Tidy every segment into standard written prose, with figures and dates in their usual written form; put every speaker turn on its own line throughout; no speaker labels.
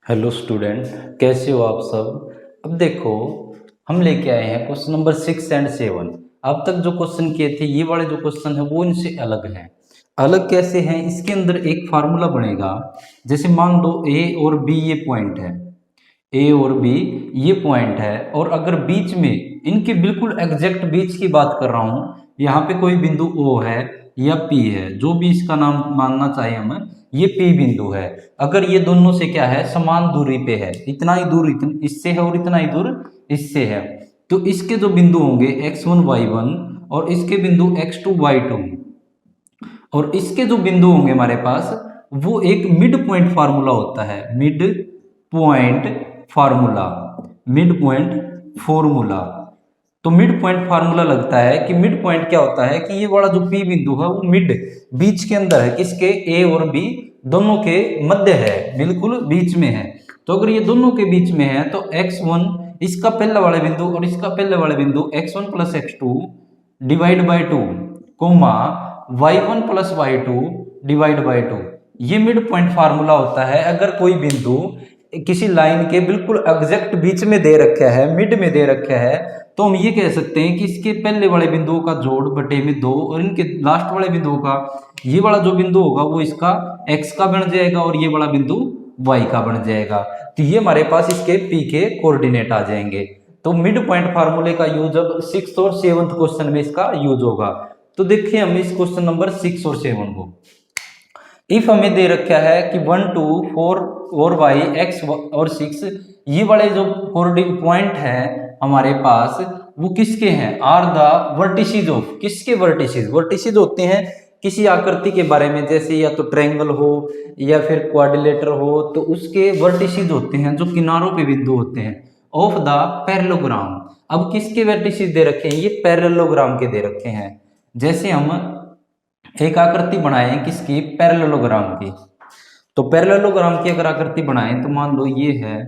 Hello student, कैसे हो आप सब। अब देखो, हम लेके आए हैं क्वेश्चन नंबर 6 और 7। अब तक जो क्वेश्चन किए थे, ये वाले जो क्वेश्चन है वो इनसे अलग हैं। अलग कैसे हैं? इसके अंदर एक फार्मूला बनेगा। जैसे मान लो ए और बी ये पॉइंट है, ए और बी ये पॉइंट है, और अगर बीच में इनके बिल्कुल एग्जैक्ट बीच की बात कर रहा हूं, यहाँ पे कोई बिंदु ओ है या पी है, जो भी इसका नाम मानना चाहे हम, ये पी बिंदु है। अगर ये दोनों से क्या है, समान दूरी पे है, इतना ही दूर इससे है और इतना ही दूर इससे है, तो इसके जो बिंदु होंगे x1 y1 और इसके बिंदु x2 y2, और इसके जो बिंदु होंगे हमारे पास, वो एक मिड पॉइंट फार्मूला होता है। Mid point formula, mid point formula. तो मिड पॉइंट फार्मूला लगता है कि मिड पॉइंट क्या होता है कि ये वाला जो पी बिंदु है वो मिड, बीच के अंदर है, किसके, ए और बी दोनों के मध्य है, बिल्कुल बीच में है। तो अगर ये दोनों के बीच में है तो x1 इसका पहले वाले बिंदु और इसका पहले वाले बिंदु x1 plus x2 divide by 2, comma y1 plus y2 divide by 2, ये मिड पॉइंट फार्मूला होता है। अगर कोई बिंदु किसी लाइन के बिल्कुल एग्जैक्ट बीच में दे रखा है, मिड में दे रखा है, तो हम ये कह सकते हैं कि इसके पहले वाले बिंदुओं का जोड़ बटे में 2 और इनके लास्ट वाले बिंदुओं का, ये वाला जो बिंदु होगा वो इसका x का बन जाएगा और ये वाला बिंदु y का बन जाएगा। तो ये हमारे पास इसके p के कोऑर्डिनेट आ जाएंगे। तो मिड पॉइंट फार्मूले का यूज अब 6th और 7th क्वेश्चन में इसका यूज होगा। तो देखिए हम इस क्वेश्चन नंबर 6 और 7 को, इफ हमें दे रखा है कि 1 2 4 और y x और 6, ये वाले जो कोऑर्डिनेट पॉइंट है हमारे पास वो किसके हैं, आर द वर्टिसेस ऑफ, किसके वर्टिसेस, वर्टिसेस होते हैं किसी आकृति के बारे में, जैसे या तो ट्रायंगल हो या फिर क्वाड्रिलेटर हो, तो उसके वर्टिसेस होते हैं जो किनारों पे बिंदु होते हैं, ऑफ द पैरेललोग्राम। अब किसके वर्टिसेस दे रखे हैं, ये पैरेललोग्राम के दे रखे हैं। जैसे हम एक आकृति बनाए किसकी, पैरेललोग्राम की, तो पैरेललोग्राम की अगर आकृति बनाएं तो मान लो ये है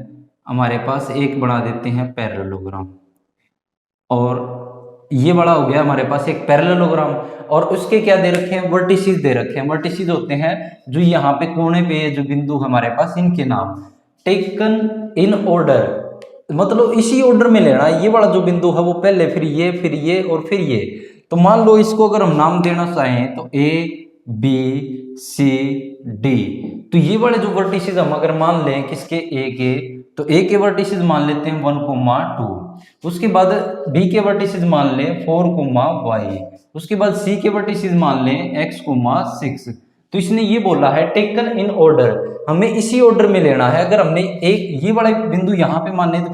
हमारे पास, एक बना देते हैं पैरेललोग्राम, और ये बड़ा हो गया हमारे पास एक पैरेललोग्राम। और उसके क्या दे रखे हैं, वर्टिसेस दे रखे हैं। वर्टिसेस होते हैं जो यहाँ पे कोने पे जो बिंदु हमारे पास, इनके नाम टेकन इन ऑर्डर, मतलब इसी ऑर्डर में लेना। ये वाला जो बिंदु है वो पहले, फिर ये और फिर ये। तो मान लो इसको अगर हम नाम देना चाहें तो ए बी सी डी, तो ये वाले जो वर्टिसेस हम अगर मान लें किसके, ए के, तो ए के वर्टिसेस मान लेते हैं 1,2, उसके बाद बी के वर्टिसेस मान लें 4,y, उसके बाद सी के वर्टिसेस मान लें x,6। तो इसने ये बोला है टेकन इन ऑर्डर, हमें इसी ऑर्डर में लेना है। अगर हमने एक ये वाला बिंदु यहाँ पे माने तो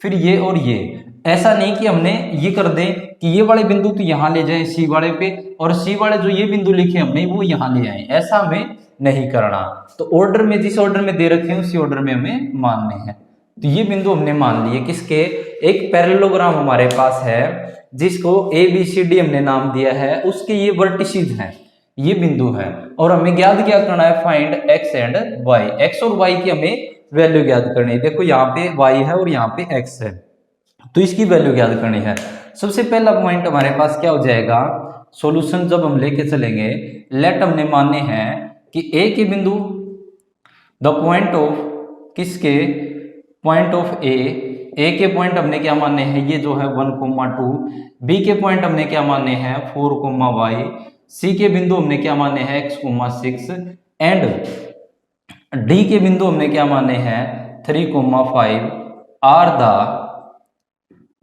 फिर ये और ये, ऐसा नहीं कि हमने ये कर दें कि ये वाले बिंदु तो यहाँ ले जाए सी वाले पे, और सी वाले जो ये बिंदु लिखे हमने वो यहाँ ले आए, ऐसा हमें नहीं करना। तो ऑर्डर में, जिस ऑर्डर में दे रखे हैं उसी ऑर्डर में हमें मानने हैं। तो ये बिंदु हमने मान लिए किसके, एक पैरेललोग्राम हमारे पास है जिसको ए बी सी डी हमने नाम दिया है, उसके ये वर्टिसेस हैं, ये बिंदु है। और हमें ज्ञात क्या करना है, find x and y, x और वाई की हमें वैल्यू ज्ञात करनी है। देखो यहाँ पे वाई है और यहाँ पे एक्स है, तो इसकी वैल्यू ज्ञात करनी है। सबसे पहला पॉइंट हमारे पास क्या हो जाएगा, सॉल्यूशन जब हम लेके चलेंगे, लेट हमने माने हैं कि ए के बिंदु, द पॉइंट ऑफ, किसके, point of A K point हमने क्या माने हैं, ये जो है 1,2, बी के पॉइंट हमने क्या माने हैं 4,y, सी के बिंदु हमने क्या माने हैं x,6, एंड डी के बिंदु हमने क्या माने हैं 3,5, आर द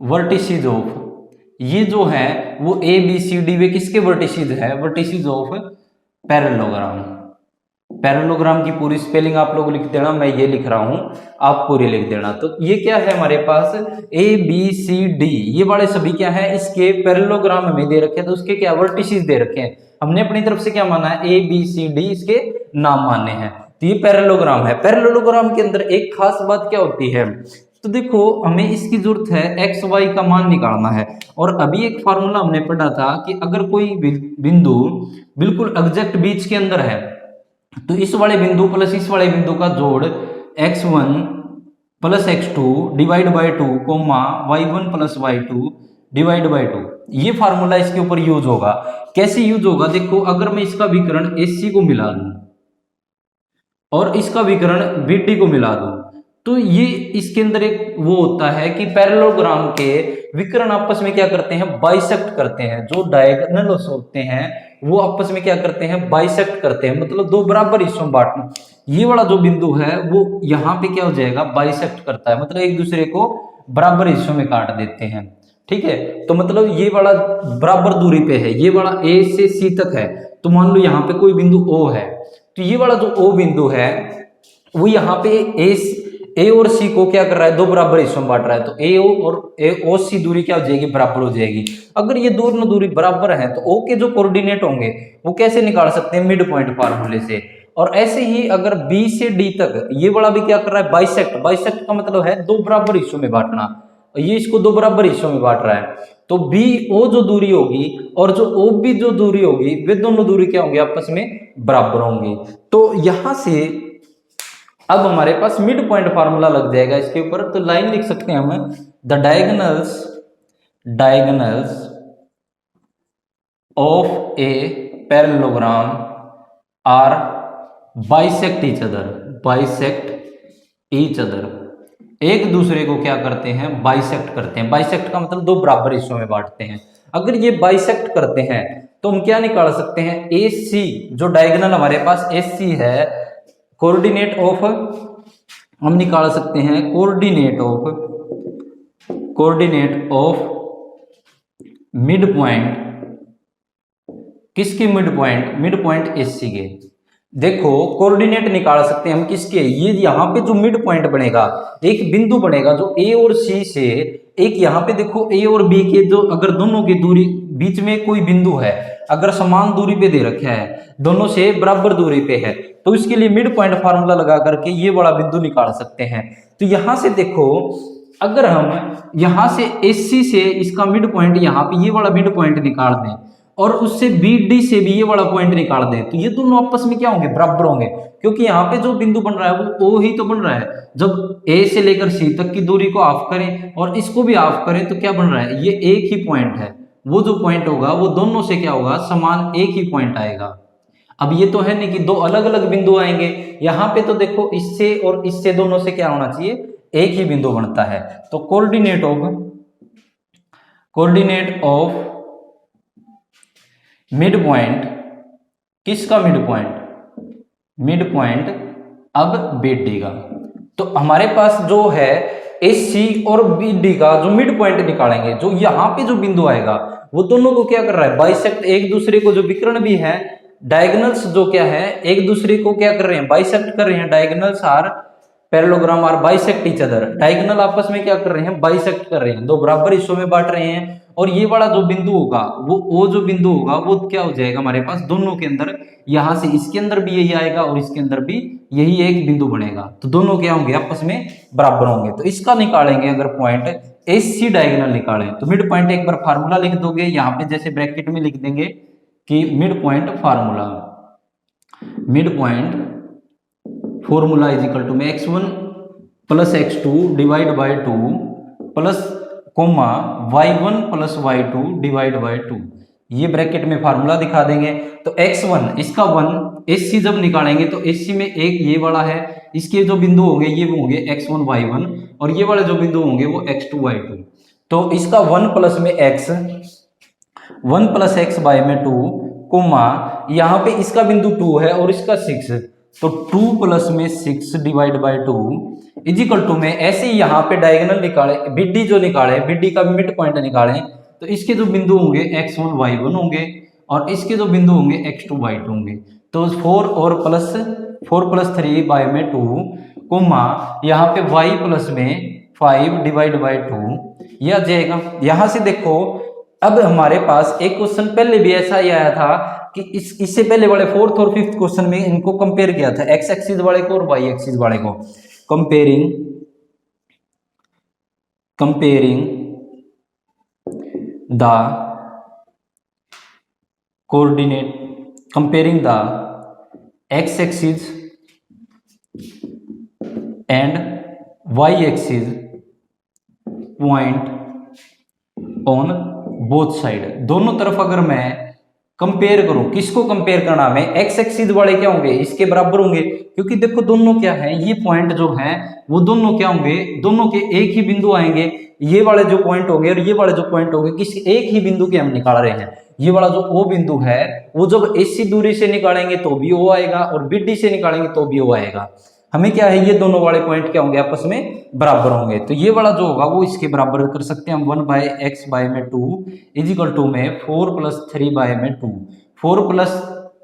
वर्टिसेस ऑफ, ये जो है वो A B C D way किसके वर्टिसेस है, वर्टिसेस ऑफ पैरेललोग्राम। पैरेललोग्राम की पूरी स्पेलिंग आप लोग लिख देना, मैं ये लिख रहा हूं, आप पूरी लिख देना। तो ये क्या है हमारे पास, ए बी सी डी, ये वाले सभी क्या है, इसके पैरेललोग्राम हमें दे रखे हैं, तो उसके क्या वर्टिसेस दे रखे हैं। हमने अपनी तरफ से क्या माना है, ए बी सी डी इसके नाम माने हैं। तो ये पैरेललोग्राम है। पैरेललोग्राम के अंदर एक खास बात क्या होती है, तो देखो हमें इसकी जरूरत है एक्स वाई का मान निकालना है। और अभी एक फार्मूला हमने पढ़ा था कि अगर कोई बिंदु बिल्कुल एग्जैक्ट बीच के अंदर है, तो इस वाले बिंदु प्लस इस वाले बिंदु का जोड़ x1 plus x2 divide by 2, comma y1 plus y2 divide by 2, ये फार्मूला इसके ऊपर यूज होगा। कैसे यूज होगा, देखो अगर मैं इसका विकर्ण AC को मिला दूं, और इसका विकर्ण BD को मिला दूं, तो ये इसके अंदर एक वो होता है कि पैरेललोग्राम के विकर्ण आपस में क्या करते हैं, बाइसेक्ट करते हैं। जो डायगोनल्स होते हैं वो आपस में क्या करते हैं, बाइसेक्ट करते हैं, मतलब दो बराबर हिस्सों में बांटना। ये वाला जो बिंदु है वो यहाँ पे क्या हो जाएगा, बाइसेक्ट करता है, मतलब एक दूसरे को बराबर हिस्सों में काट देते हैं। ठीक है, तो मतलब ये वाला बराबर दूरी पे है, ये वाला A से C तक है। तो मान लो यहाँ पे कोई बिंदु O है, तो ये वाला जो O बिंदु है वो यहाँ पे ए और सी को क्या कर रहा है, दो बराबर हिस्सों में बांट रहा है। तो ओ सी दूरी क्या हो जाएगी, बराबर हो जाएगी। अगर ये दोनों दूरी बराबर है तो ओ के जो कोऑर्डिनेट होंगे वो कैसे निकाल सकते हैं, मिड पॉइंट फार्मूले से। और ऐसे ही अगर बी से डी तक ये वाला भी क्या कर रहा है, बाइसेक्ट। बाइसेक्ट का मतलब है दो बराबर हिस्सों में बांटना, ये इसको दो बराबर हिस्सों में बांट रहा है। तो बी ओ जो दूरी होगी और जो ओ बी जो दूरी होगी, वे दोनों दूरी क्या होंगे, आपस में बराबर होंगे। तो यहां से अब हमारे पास मिड पॉइंट फार्मूला लग जाएगा इसके ऊपर। तो लाइन लिख सकते हैं हम, the diagonals of a parallelogram are bisect each other. एक दूसरे को क्या करते हैं, बाइसेक्ट करते हैं। बाइसेक्ट का मतलब दो बराबर हिस्सों में बांटते हैं। अगर ये बाइसेक्ट करते हैं तो हम क्या निकाल सकते हैं, ए सी जो डायगोनल हमारे पास ए सी है, कोऑर्डिनेट ऑफ हम निकाल सकते हैं, कोऑर्डिनेट ऑफ मिड पॉइंट, किसके मिड पॉइंट एसी के। देखो कोऑर्डिनेट निकाल सकते हैं हम किसके, ये यहाँ पे जो मिड पॉइंट बनेगा, एक बिंदु बनेगा जो ए और सी से, एक यहाँ पे देखो ए और बी के जो अगर दोनों की दूरी बीच में कोई बिंदु है, अगर समान दूरी पे दे रखा है, दोनों से बराबर दूरी पे है, तो इसके लिए मिड पॉइंट फार्मूला लगा करके ये बड़ा बिंदु निकाल सकते हैं। तो यहां से देखो, अगर हम यहां से एसी से इसका मिड पॉइंट यहाँ पे ये वाला मिड पॉइंट निकाल दें और उससे BD से भी ये वाला पॉइंट निकाल दें, तो ये दोनों आपस में क्या होंगे, बराबर होंगे। क्योंकि यहाँ पे जो बिंदु बन रहा है वो O ही तो बन रहा है। जब A से लेकर C तक की दूरी को हाफ करें और इसको भी हाफ करें तो क्या बन रहा है, ये एक ही पॉइंट है। वो जो पॉइंट होगा वो दोनों से क्या होगा, समान एक ही पॉइंट आएगा। अब ये तो है नहीं कि दो अलग अलग बिंदु आएंगे, यहाँ पे तो देखो इससे और इससे दोनों से क्या होना चाहिए, एक ही बिंदु बनता है। तो कोऑर्डिनेट ऑफ मिड पॉइंट, किसका मिड पॉइंट अब BD का। तो हमारे पास जो है AC और BD का जो मिड पॉइंट निकालेंगे, जो यहाँ पे जो बिंदु आएगा वो दोनों को क्या कर रहा है, बाइसेक्ट, एक दूसरे को जो विकर्ण भी है, डायगोनल्स जो क्या है एक दूसरे को क्या कर रहे हैं, बाइसेक्ट कर रहे हैं। Diagonals are parallelogram are bisect each other, diagonal आपस में क्या कर रहे हैं, बाइसेक्ट कर रहे हैं, दो बराबर हिस्सों में बांट रहे हैं। और ये वाला जो बिंदु होगा वो जो बिंदु होगा वो क्या हो जाएगा हमारे पास, दोनों के अंदर, यहां से इसके अंदर भी यही आएगा और इसके अंदर भी यही एक बिंदु बनेगा, तो दोनों क्या होंगे, आपस में बराबर होंगे। तो इसका निकालेंगे अगर पॉइंट AC डायगोनल निकालें तो मिड पॉइंट एक बार फार्मूला लिख दोगे, यहाँ पे जैसे ब्रैकेट में लिख देंगे कि mid point formula, mid point formula is equal to में x1 plus x2 divide by 2 plus comma y1 plus y2 divide by 2, ये ब्रैकेट में फार्मूला दिखा देंगे। तो x1 इसका 1, AC जब निकालेंगे तो AC में एक ये वाला है, इसके जो बिंदु होंगे ये होंगे x1 y1 और ये वाले जो बिंदु होंगे वो x2 y2। तो इसका 1 प्लस में x, 1 प्लस x बाय में 2 कोमा यहाँ पे इसका बिंदु 2 है और इसका 6, तो 2 प्लस में 6 डिवाइड बाय 2 इजिकल टू में, ऐसे ही यहाँ पे डायगोनल निकाले, BD जो निकाले, BD का मिड पॉइंट निकाले, तो इसके जो बिंदु होंगे x1 y1 होंगे और इसके जो बिंदु होंगे x2 y2 होंगे। तो 4 प्लस 3 बाय में 2 कोमा यहाँ पे y प्लस में 5 डिवाइड बाय 2, यह आ जाएगा। यहाँ से देखो अब हमारे पास एक क्वेश्चन पहले भी ऐसा ही आया था कि इससे पहले वाले 4th और 5th क्वेश्चन में इनको कंपेयर किया था, x एक्सिस वाले को और y एक्सिस वाले को, comparing the coordinate, comparing the x axis and y axis point on both side. दोनों तरफ अगर मैं कंपेयर करूं, किसको कंपेयर करना है, एक्स एक्सिस वाले क्या होंगे, इसके बराबर होंगे, क्योंकि देखो दोनों क्या है, ये पॉइंट जो है वो दोनों क्या होंगे, दोनों के एक ही बिंदु आएंगे, ये वाले जो पॉइंट होंगे और ये वाले जो पॉइंट होंगे किसी एक ही बिंदु के हम निकाल रहे हैं। ये वाला जो ओ बिंदु है वो जब इसी दूरी से निकालेंगे तो भी ओ आएगा और बीडी से निकालेंगे तो भी ओ आएगा। हमें क्या है, ये दोनों वाले पॉइंट क्या होंगे, आपस में बराबर होंगे, तो ये वाला जो होगा वो इसके बराबर कर सकते हैं हम, 1/x/2 इजिकल टू में 4 + 3/2, 4 +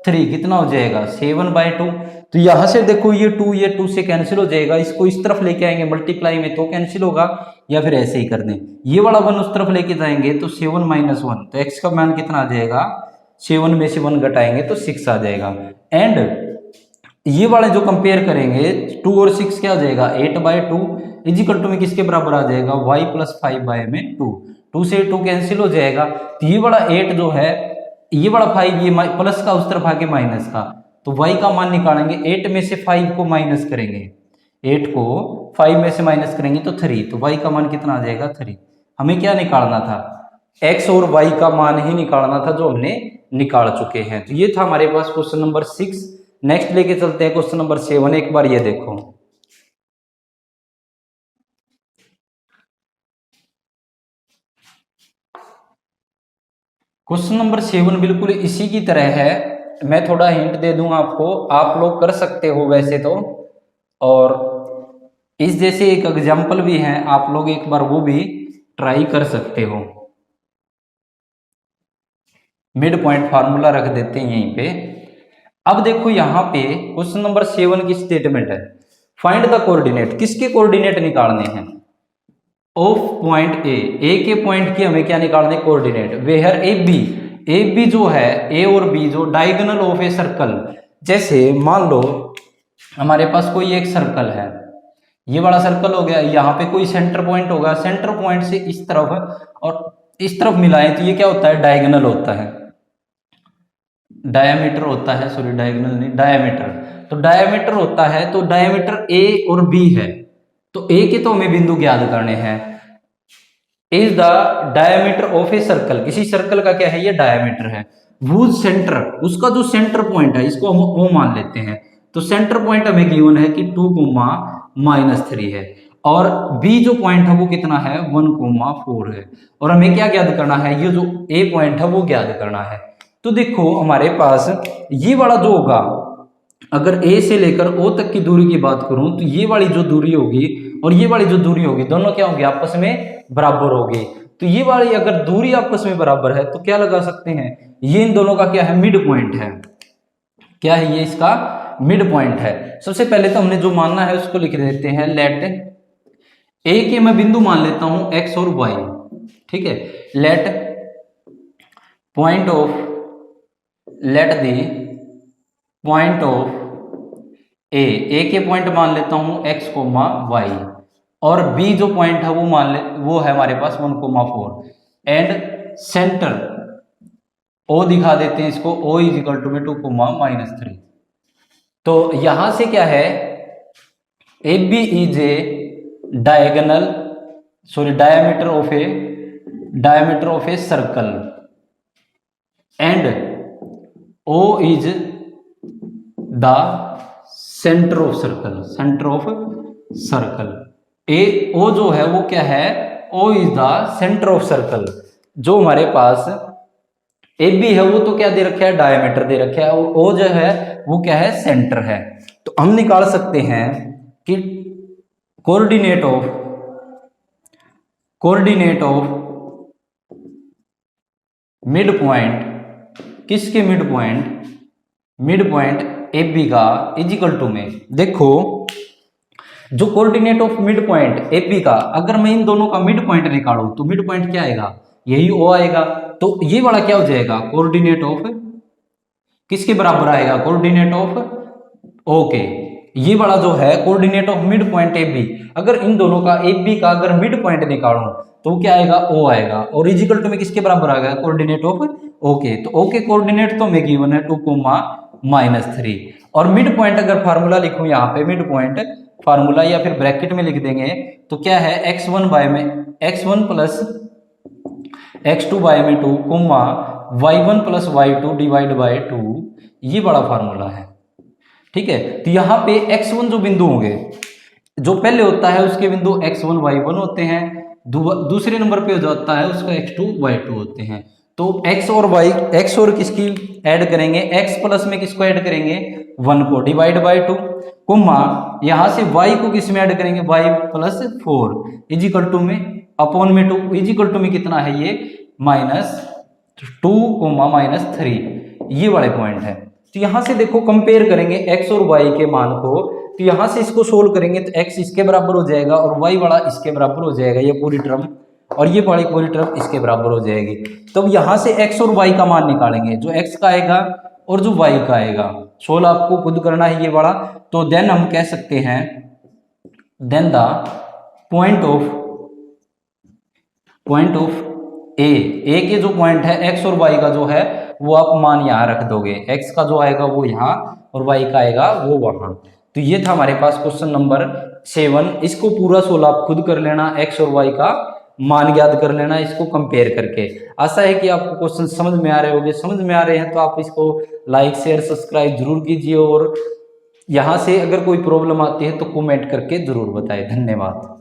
3 कितना हो जाएगा 7/2। तो यहां से देखो ये 2 से कैंसिल हो जाएगा, इसको इस तरफ लेके आएंगे मल्टीप्लाई में तो कैंसिल होगा, या फिर ऐसे ही कर दें, ये वाला 1 उस तरफ लेके जाएंगे तो 7 - 1, तो x का मान कितना आ जाएगा, 7 में से 1 घटाएंगे तो 6 आ जाएगा। एंड ये वाले जो कंपेयर करेंगे 2 और 6 क्या हो जाएगा 8/2 इजिकल टू में किसके बराबर आ जाएगा y + 5/2, 2 से 2 कैंसिल हो जाएगा, तो ये वाला 8 जो है, ये वाला 5 ये प्लस का उस तरफ आके माइनस का, तो y का मान निकालेंगे, 8 में से 5 को माइनस करेंगे, 8 को 5 में से माइनस करेंगे तो 3, तो y का मान कितना आ जाएगा 3। हमें क्या निकालना था, x और y का मान ही निकालना था जो हमने निकाल चुके हैं। तो ये था हमारे पास क्वेश्चन नंबर 6। नेक्स्ट लेके चलते हैं क्वेश्चन नंबर 7। एक बार ये देखो, क्वेश्चन नंबर 7 बिल्कुल इसी की तरह है, मैं थोड़ा हिंट दे दूंगा आपको, आप लोग कर सकते हो वैसे तो, और इस जैसे एक एग्जाम्पल भी है, आप लोग एक बार वो भी ट्राई कर सकते हो। मिड पॉइंट फार्मूला रख देते हैं यहीं पे। अब देखो यहाँ पे क्वेश्चन नंबर 7 की स्टेटमेंट है, फाइंड द कोऑर्डिनेट, किसके कोऑर्डिनेट निकालने हैं, of point A K point की हमें क्या निकालने कोऑर्डिनेट, वेयर ए बी जो है, ए और बी जो डायगोनल ऑफ ए सर्कल, जैसे मान लो हमारे पास कोई एक सर्कल है, ये वाला सर्कल हो गया, यहाँ पे कोई सेंटर पॉइंट होगा, सेंटर पॉइंट से इस तरफ और इस तरफ मिलाएं तो ये क्या होता है डायगोनल होता है, डायमीटर होता है, सॉरी डायगोनल नहीं डायमीटर, तो डायमीटर होता है, तो डायमीटर ए और बी है, तो ए के तो हमें बिंदु ज्ञात करने हैं, is the diameter of a circle, किसी सर्कल का क्या है ये डायमीटर है, वूज सेंटर, उसका जो सेंटर पॉइंट है इसको हम ओ मान लेते हैं, तो सेंटर पॉइंट हमें गिवन है कि 2, -3 है, और बी जो पॉइंट है वो कितना है 1, 4 है, और हमें क्या ज्ञात करना है, ये जो ए पॉइंट है वो ज्ञात करना है। तो देखो हमारे पास ये वाला जो होगा, अगर ए से लेकर ओ तक की दूरी की बात करूं तो ये वाली जो दूरी होगी और ये वाली जो दूरी होगी दोनों क्या होगी आपस में बराबर होगी, तो ये वाली अगर दूरी आपस में बराबर है तो क्या लगा सकते हैं, ये इन दोनों का क्या है मिड पॉइंट है, क्या है ये इसका मिड पॉइंट है। सबसे पहले तो हमने जो मानना है उसको लिख देते हैं, लेट ए के मैं बिंदु मान लेता हूं एक्स और वाई, ठीक है, let point of, let the point of A K point मान लेता हूं x, y, और b जो पॉइंट है वो मान ले, वो है हमारे पास 1, 4, एंड सेंटर o दिखा देते हैं इसको, o = में 2, -3। तो यहां से क्या है, A B is a diagonal, sorry diameter of a circle, and O is the centre of circle, O जो है वो क्या है, O is the centre of circle, जो हमारे पास AB है वो तो क्या दे रखा है डायमीटर दे रखा है, और O जो है वो क्या है सेंटर है। तो हम निकाल सकते हैं कि कोऑर्डिनेट ऑफ मिड पॉइंट, किसके मिड पॉइंट ए बी का इजिकल टू में, देखो जो coordinate of mid point A B का, अगर मैं इन दोनों का मिड पॉइंट निकालूं तो मिड पॉइंट क्या आएगा, यही ओ आएगा, तो ये वाला क्या हो जाएगा कोऑर्डिनेट ऑफ, किसके बराबर आएगा कोऑर्डिनेट ऑफ ओके, ये वाला जो है coordinate of mid point A B, अगर इन दोनों का ए बी का अगर मिड पॉइंट निकालूं तो क्या आएगा ओ आएगा, और इजिकल टू में किसके बराबर आ गया कोऑर्डिनेट ऑफ ओके, तो ओके कोऑर्डिनेट तो हमें गिवन है 2, -3, और मिड पॉइंट अगर फार्मूला लिखूं यहाँ पे मिड पॉइंट फार्मूला या फिर ब्रैकेट में लिख देंगे तो क्या है x1 प्लस x2 बाय में 2 comma y1 plus y2 divide by 2, ये बड़ा फार्मूला है। ठीक है, तो यहाँ पे x1 जो बिंदु होंगे, जो पहले होता है उसके बिंदु x1 y1 होते हैं, दूसरे नंबर पे हो जाता है उसका x2 y2 होते हैं। तो x और y, x और किसकी ऐड करेंगे, x प्लस में किसको ऐड करेंगे, 1 को डिवाइड बाय 2 कोमा यहां से y को किस में ऐड करेंगे, y प्लस 4 इजिकल टू में अपॉन में 2 इजिकल टू में कितना है ये -2 कोमा -3, ये वाले पॉइंट है। तो यहां से देखो कंपेयर करेंगे x और y के मान को, तो यहां से इसको सोल्व करेंगे तो x इसके बराबर हो जाएगा और y वाला इसके बराबर हो जाएगा, ये पूरी टर्म, और ये वाली पूरी टर्म इसके बराबर हो जाएगी। तो अब यहां से x और y का मान निकालेंगे, जो x का आएगा और जो y का आएगा, सोल्व आपको खुद करना है ये वाला। तो देन हम कह सकते हैं, then the point of A के जो पॉइंट है x और y का जो है वो आप मान यहाँ रख दोगे, x का जो आएगा वो यहाँ और y का आएगा वो वहां। तो ये था हमारे पास क्वेश्चन नंबर 7। इसको पूरा सोल्व आप खुद कर लेना, x और y का मान याद कर लेना इसको कंपेयर करके। आशा है कि आपको क्वेश्चन समझ में आ रहे होंगे, समझ में आ रहे हैं तो आप इसको लाइक शेयर सब्सक्राइब जरूर कीजिए, और यहाँ से अगर कोई प्रॉब्लम आती है तो कमेंट करके जरूर बताएं। धन्यवाद।